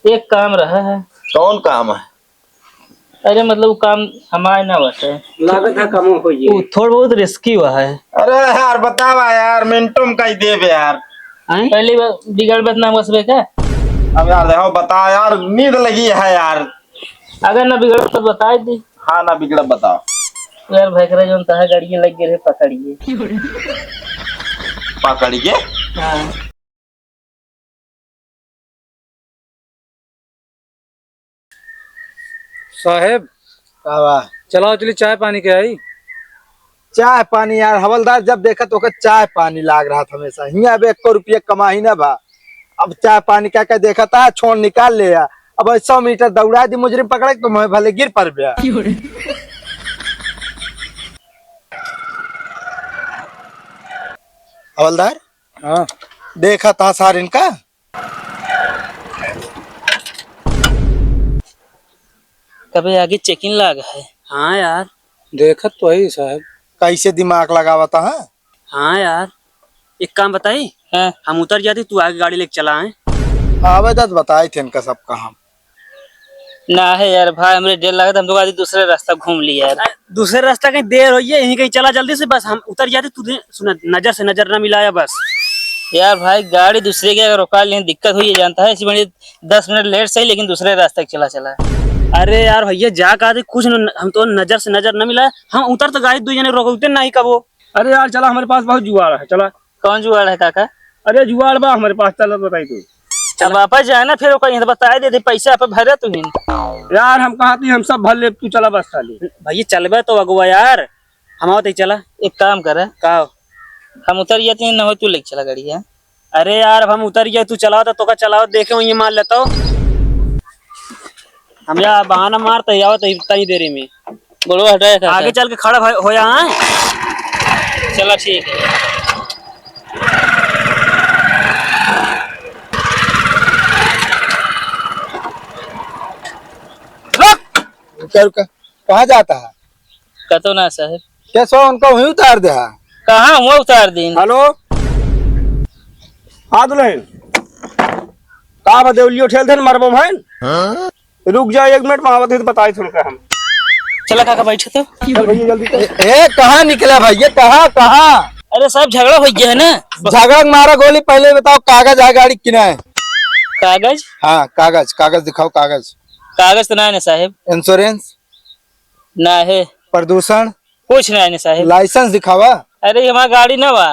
एक काम रहा है। कौन काम है? अरे मतलब वो काम हमारे ना बटे, लागत है कम हो ये। वो थोड़ा बहुत रिस्की हुआ है। अरे यार बतावा यार, मिनटों में कही देवे यार। पहली बार बिगड़ बात ना बसबे का। अब यार देखो बता यार, नींद लगी है यार। अगर ना बिगड़ तो बता दी। हाँ ना बिगड़ बताओ। यार भैकरा जो है गाड़ी लग गए पकड़िए। पकड़िए। हाँ साहेब चलाओ चलिए चाय पानी के आई। चाय पानी यार हवलदार जब देखा तो चाय पानी लाग रहा था हमेशा हिया। अब 1 रुपया कमा ही ना बा। अब चाय पानी क्या क्या देखा था, छोड़ निकाल ले या। अब 100 मीटर दौड़ा दी मुजरिम पकड़े तो मैं भले गिर पड़ गया। हवलदार हाँ देखा था सार इनका। कभी आगे चेकिंग लगा है। हाँ यार। देखत तो है साहब। कैसे दिमाग लगावा था। हाँ यार, एक काम बताई। हाँ। हम उतर जाते, तू आगे गाड़ी लेके चला है। आवेदत बताए थे इनका सब काम। ना है यार भाई, हमरे डेढ़ लगा था, हम लोग आज दूसरे रास्ता घूम लिया यार। दूसरे रास्ता कहीं देर होई है, यहीं कहीं चला जल्दी से, बस हम उतर जाते, तू सुना नजर से नजर ना मिलाया बस। यार भाई गाड़ी दूसरे के अगर रोका लें दिक्कत हुई है, जानता है। इसी बड़ी 10 मिनट लेट सही, लेकिन दूसरे रास्ते चला। अरे यार भैया जा कहा कुछ हम तो नजर से नजर न मिला। हम उतर तो गाड़ी 2 जने रोकते ना ही कबो। अरे यार चला, हमारे पास बहुत जुगाड़ है, चला। कौन जुगाड़ है काका? अरे जुगाड़ बा हमारे पास, चलो बताई तू। अब वापस जाए ना फिर कहीं बता देते पैसा आप भरे तू ही। यार हम कहा थी हम सब भर ले, तू चला बस खाली। भैया चलबे तो अगुआ यार, हम आओ चला। एक काम करे, का हम उतर जाते हैं, न हो तू लेके चला गाड़ी है। अरे यार अब हम उतर गए, तू चलाओ तो का चलाओ, देखे वही मार लेता हूँ। हम यार बहाना मारते ही आओ तो इतनी देरी में बोलो हटाए आगे चल के खड़ा हो या। चला ठीक है। रुका कहाँ जाता है? कतो ना साहब। क्या सो उनको वहीं उतार दे। कहाँ हुआ उतार दिन। हेलो हाँ दुल्हन, का बदेवलियो ठेल थे मरबो भाई। रुक जा 1 मिनट, वहां तो बताए थे उनका हम। चला काका बैठे तो। भैया जल्दी कर। ए कहाँ निकला भैया, कहाँ? अरे साहब झगड़ा हो गया है ना। झगड़ा मारा गोली, पहले बताओ कागज है गाड़ी किना है? कागज? हाँ कागज दिखाओ। कागज तो ना है ना साहब। इंश्योरेंस ना है। प्रदूषण कुछ ना है ना साहब। लाइसेंस दिखावा। अरे हमारा गाड़ी ना बा।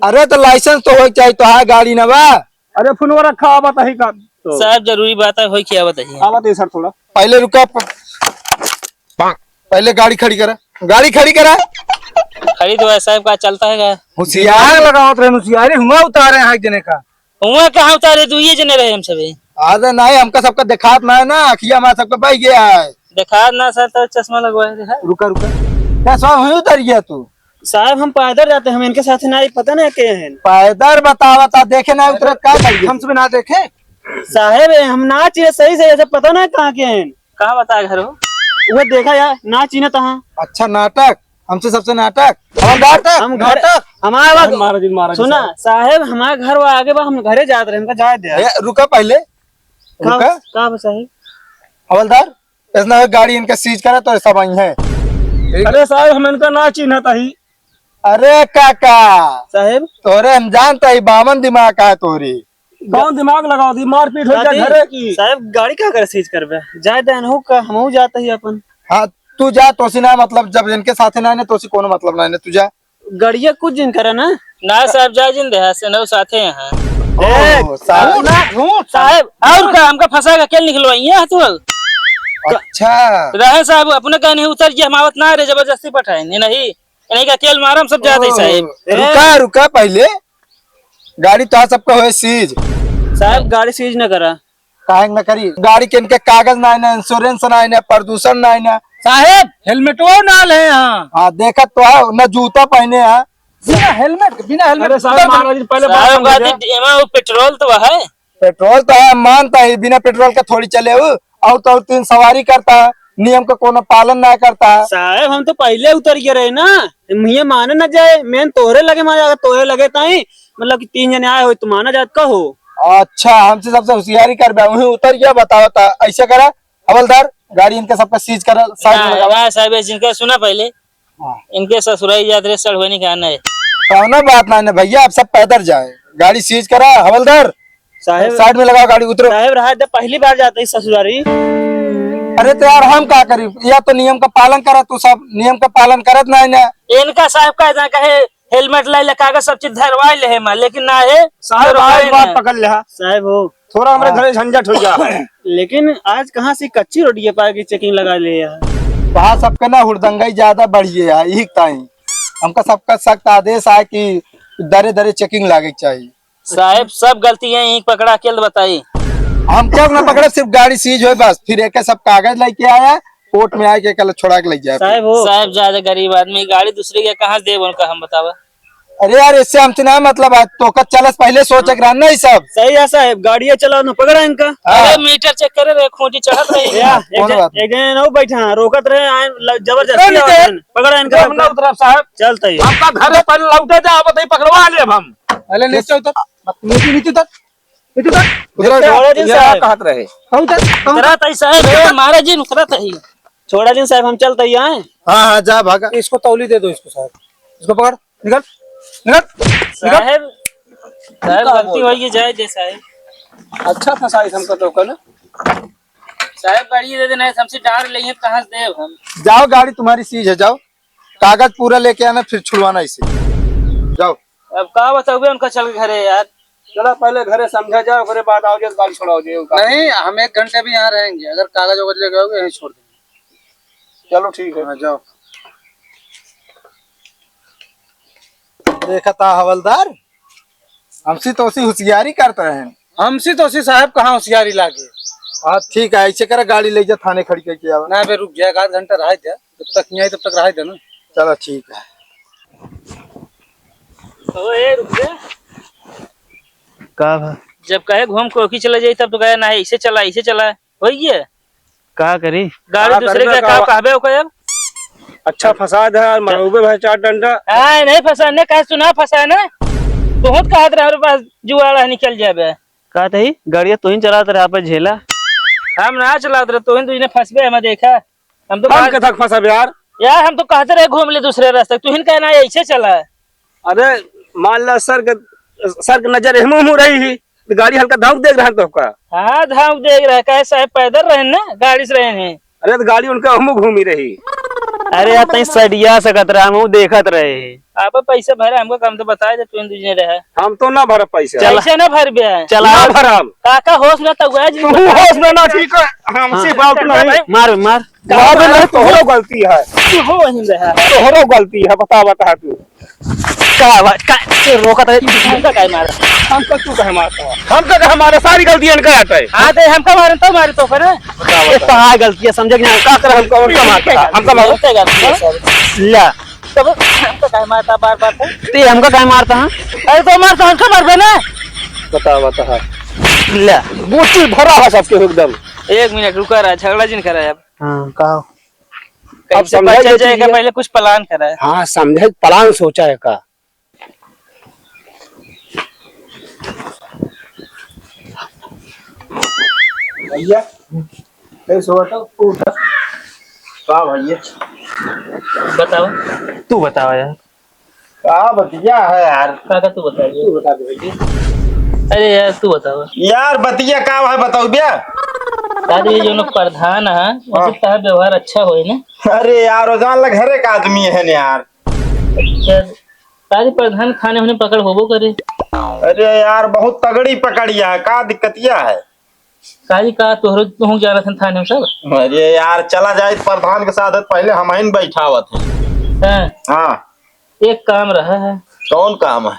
अरे तो लाइसेंस तो हो चाहिए, तो है गाड़ी ना बा। अरे फोन रखा हुआ बताही का तो। साहब जरूरी बात है, हो क्या बताइए। आवा दे सर थोड़ा। पहले रुका, पहले गाड़ी खड़ी करा। खरीद हुआ साहब का चलता है। होशियार लगाओ तो होशियारी हुआ उतारे हैं जने का। हुआ कहाँ उतारे तू, ये जने रहे हम सभी। आधा नहीं हमका सबका दिखात ना है ना, अखिया हमारा सबका बह गया है। देखा ना सर, तो चश्मा लगवाए थे। रुका क्या सो वहीं उतर गया तू? साहब हम पैदल जाते, हम इनके साथ ना पता ना के हैं। पैदल बतावा था, देखे ना उतर क्या करिए? हम सब ना देखे साहेब हम ना चाहिए सही से, ऐसे पता ना कहाँ के हैं। कहाँ बता घर हो? वो देखा यार ना चीना तहाँ। अच्छा नाटक, हमसे सबसे नाटक। हम घर हमारा सुना साहेब, हमारे घर वो आगे बा, हम घरे जाते रहे, हमका जाए दे। रुका पहले रुका। कहाँ साहेब? हवलदार इतना गाड़ी इनका सीज करा तो सब आई है। अरे साहब हम इनका ना चिन्ह था ही। अरे काका साहेब तोरे हम जानता ही, बामन दिमाग का है तोरी। कौन दिमाग लगाओ दी, मारपीट हो जाए घरे की। साहब गाड़ी क्या कर सीज करबे, जाए देन हो का हम जाता ही अपन। हाँ तू जा, तो ना मतलब जब इनके साथ ना है तो कोनो मतलब ना, तू जा। गड़िया कुछ दिन करे ना। ना साहब जाए जिन देहा से नौ साथे यहाँ। साहब और का हमका फंसा के अकेले निकलवाइए हतुल। अच्छा रहे साहब अपने का नहीं उतर गया, हमावत ना रे जबरदस्ती पठाए नहीं इन्हीं का अकेले मारम सब जाते साहब। रुका पहले गाड़ी तो सबका हुए सीज। साहब गाड़ी सीज न करा। काहे न करी? गाड़ी के इनके कागज ना है ना, इंश्योरेंस ना है ना, प्रदूषण ना है ना। साहेब हेलमेट वो नाल है यहाँ। हाँ देखा तो है, न जूता पहने हैं। बिना हेलमेट। अरे साहब महाराज पहले वो पेट्रोल तो है। पेट्रोल तो है, मानता है, बिना पेट्रोल का थोड़ी चले वो। और तो 3 सवारी करता है, नियम का कोनो पालन ना करता है। साहब हम तो पहले उतर गए रहे ना, ये माने न जाए, मेन तोहरे लगे मारे, तोहरे लगे ताई मतलब कि 3 जने आए हो तो माना जात का हो। अच्छा हमसे सबसे होशियारी कर बे वहीं उतर गया बताओ ता ऐसे करा हवलदार गाड़ी इनके सबका सीज कर साइड में लगा ना साहब जिनका सुना पहले इनके ससुराई याद रहे सड़वनी का आना है। कौनो बात ना भैया आप सब पैदल जाए गाड़ी सीज करा हवलदार साहेब साइड में लगाओ गाड़ी उतरो। साहेब रहा जब पहली बार जाते इस ससुरारी। अरे तो यार हम क्या करी या तो नियम का पालन करा तू सब नियम का पालन करत नहीं ना इनका साहब का जहाँ कहे हेलमेट लाई कागज सब चीज धरवा ले है लेकिन ना है साहब आज बात पकड़ ले साहेब हो थोड़ा हमारे घरे झंझट हो गया है। लेकिन आज कहाँ से कच्ची रोटी के पास की चेकिंग लगा ले यार। वहाँ सबके ना हुड़दंगाई ज्यादा बढ़ी है यही ताई हमका सबका सख्त आदेश है कि दरे दरे चेकिंग लागे चाहिए। साहब सब गलतियां यहीं पकड़ा के बताई हम क्या ना पकड़े सिर्फ गाड़ी सीज हो बस फिर एक सब कागज लेके आया कोर्ट में आके कल छोड़ा के ले जाए। साहेब हो साहब ज्यादा गरीब आदमी गाड़ी दूसरे के कहाँ दे उनका हम बतावा। अरे यार इससे हमसे ना मतलब है तो चलस पहले सोच के रहना ही सब सही है साहब गाड़िया चलाओ ना पकड़ा इनका। अरे मीटर चेक करे रे खोटी चढ़त रही या कौन बात? एक जने ना बैठा रोकत रहे जबरदस्ती आवाज़, पकड़ा इनका हम ना उतरब साहब चलता ही आपका घर पर लौटे जा बताइए पकड़वा ले हम। अरे नीचे उतर नीचे उतर छोड़ा जी साहब कहत रहे उतरत है साहब महाराज जी उतरत है। छोड़ा जी साहब हम चलते ही आए। हाँ हाँ जा भागा इसको तौली दे दो इसको साहब इसको पकड़ निकल निकल साहब साहब गलती होगी जाए दे साहब। अच्छा फसाई हमको तो कल साहब गाड़ी दे देना है हमसे डार ले कहाँ से देव हम। जाओ गाड़ी तुम्हारी सीज है जाओ कागज पूरा लेके आना फिर छुड़वाना इसे जाओ। अब कहा बताओगे उनका चल के घरे यार। चलो पहले घरे समझा जाओ फिर बाद आओ जब गाड़ी छोड़ाओ जे नहीं हम 1 घंटे भी यहाँ रहेंगे अगर कागज वगज लेके आओगे यहीं छोड़ देंगे। चलो ठीक है जाओ। देखा था हवलदार हमसे तो उसी होशियारी करते हैं हमसे तो उसी साहब कहाँ होशियारी लागे। हाँ ठीक है ऐसे करा गाड़ी ले जा थाने खड़ी करके आवा। ना बे रुक गया 1 घंटा रहा था जब तक नहीं आई तब तक रहा था ना। चलो ठीक है। ओए रुक जा का जब कहे घूम कोकी चला जाए तब तो कहे ना ऐसे चला हो गया का करी गाड़ी दूसरे का कहा कहबे हो कब। अच्छा फसाद है मरऊबे भाई 4 डंडा हां नहीं फसाने कहा सुना फसाना बहुत कहत रहे हमारे पास जुआड़ा निकल जाबे का तही गाड़िया तो ही चलाते रहा पे झेला हम ना चलाते रहे तो ही फंसबे हम देखा हम तो हम कथक फंसा यार हम तो कहते रहे घूम ले दूसरे रास्ते तू कहना ऐसे चला। अरे मान ला सर के नजर मुंह रही ही गाड़ी हल्का धौक देख रहा तो का। हाँ धाम देख रहा है साहब पैदल रहे ना गाड़ी से रहे हैं। अरे तो गाड़ी उनका हम घूमी रही। अरे यार तई सडिया सकत रहा हम देखत रहे आप पैसा भरे हमको कम तो बताया जब तुम दूसरे रहे हम तो ना भर पैसा कैसे ना भर बे चला ना भरम काका होश में तो हुआ जी होश में ना ठीक है हमसे बात नहीं मार मार नहीं तोहरो गलती है हो वहीं रहा तोहरो गलती है बता तू का रोकत है हमका काय मारा हम तो तू कहे मारता है हम तो कहे हमारे सारी गलतियां इनका आता है। हाँ तो हमका मारे तो मारे तो फिर ये तो हां गलती है समझ नहीं का कर हमको उनका मारता है हमका मारो ला तब हमका काय मारता बार ते हमका काय मारता हां अरे तो मारता हमका मारबे ना बता ला बूटी भरा है सबके एकदम। 1 मिनट रुका रहा झगड़ा जिन करा है अब हां का कहीं से समझा बचा जाती जाएगा है। पहले कुछ प्लान करा है। हाँ समझे प्लान सोचा है का भैया भैया बताओ तू बताओ यार क्या बतिया है यार। काका तू बता दे अरे यार तू बताओ यार बतिया का है बताओ भैया। दादी ये जो लोग प्रधान है उनसे तार व्यवहार अच्छा होए ना। अरे यार रोजान लग हर एक आदमी है न यार। तारी प्रधान खाने होने पकड़ होबो करे। अरे यार बहुत तगड़ी पकड़िया है का दिक्कतिया है। काजी का तोहरो तू जा रहा था थाने में सब। अरे यार चला जाए प्रधान के साथ पहले हम ही बैठावत है। हाँ एक काम रहा है। कौन काम है।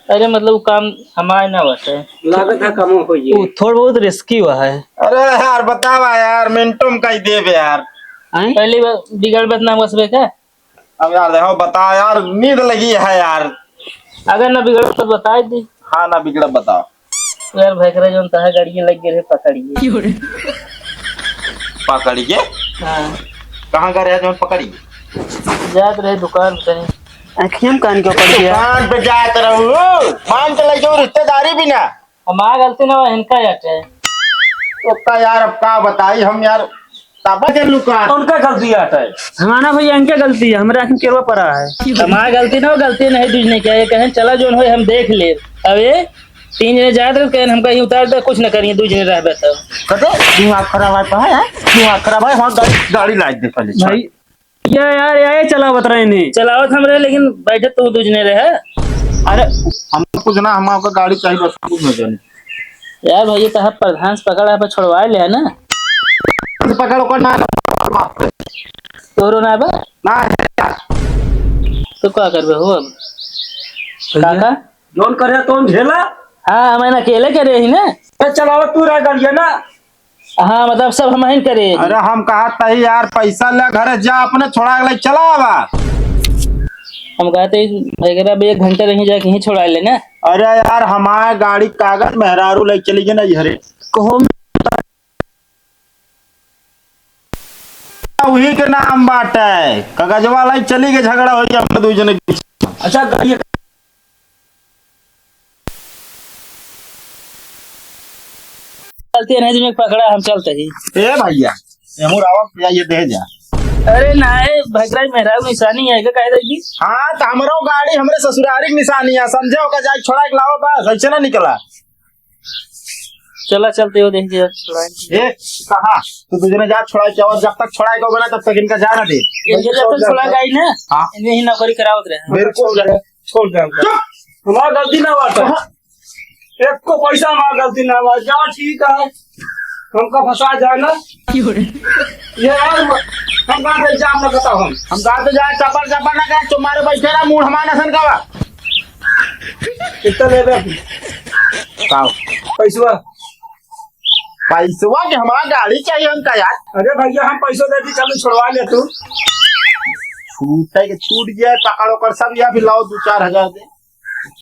अरे मतलब वो काम हमारे ना होता है लागत है कम हो ये थोड़ा बहुत रिस्की हुआ है। अरे यार बतावा यार मिनटों में कही देवे यार। पहली बार बिगड़ बदनाम बसबे का। अब यार देखो बता यार नींद लगी है यार। अगर ना बिगड़ तो बता दी। हाँ ना बिगड़ बताओ यार भैकरा जो तहा गाड़ी लग गए पकड़िए पकड़िए। हाँ कहाँ का रहे जो पकड़ी जात रहे दुकान पे आँखियों कान के ऊपर गया दुकान पे जात रहूं मान चला जो रिश्तेदारी भी ना हमारा गलती ना इनका हटे। तो का यार अब का बताई हम यार ताबा के लुका उनका गलती आता है। हमारा भैया इनके गलती है, हमारे आखिर केरवा पड़ा है। हमारा गलती ना हो, गलती नहीं तुझने क्या ये कहें चला जो हो हम देख ले। अब ये 3 जने जात रहे कहें हम कहीं उतार दे कुछ न करिए 2 जने रह बैठा। कते दिमाग खराब है पहा है दिमाग खराब है वहां गाड़ी लाद दे पहले भाई ये चला बत रहे नहीं। चलावत हम रहे लेकिन बैठे तू 2 जने रहे। अरे हम कुछ ना हम आपका गाड़ी चाहिए बस कुछ न जाने यार भैया तो प्रधान से पकड़ा है छुड़वा ले है ना। पकड़ो को ना तोरो ना बा ना तो क्या करबे हो अब काका। जोन करे तो झेला। हाँ मैं अकेले करे ही ना। चलाओ तू रह गलिए ना। हाँ मतलब सब हम ही करे। अरे हम कहा तही यार पैसा ले घर जा अपने छोड़ा ले चला आवा। हम कहते वगैरह भी 1 घंटे रही जाके यहीं छोड़ा ले ना। अरे यार हमारा गाड़ी कागज मेहरारू ले चली गई ना हरे कहो वही के नाम बाटे कागजवा लाई चली गई झगड़ा हो गया हम 2 जने के बीच। अच्छा गाड़ी चलते नहीं जिसमें पकड़ा हम चलते ही। ए भैया एमू रावत या ये दे जा। अरे ना भगरा मेहरा निशानी है क्या कह देगी। हाँ तो हमरो गाड़ी हमरे ससुरारी की निशानी है समझे का जाए छोड़ा के लाओ बस ऐसे ना निकला। चला चलते हो देख ए कहा तो तुझे जा छोड़ा के और जब तक छोड़ा के बना तब तक इनका जाना दे छोड़ा गई ना। हाँ। इनमें ही नौकरी करावत रहे। बिल्कुल छोड़ दे हमारा गलती ना बात एक को पैसा हमारा गलती ना बात जा ठीक है हमका फंसा जाएगा ये यार हम कहाँ पे जाम ना कहता हम कहा तो जाए चपर चपर ना कहे तुम्हारे बैठे रहा मूड हमारा सन का कितना ले रहे पैसा पैसवा के हमारा गाड़ी चाहिए हमका यार। अरे भैया हम पैसों दे दी चलो छुड़वा ले तू छूटे के छूट गया पकड़ो कर सब या फिर लाओ 2-4 हजार दे।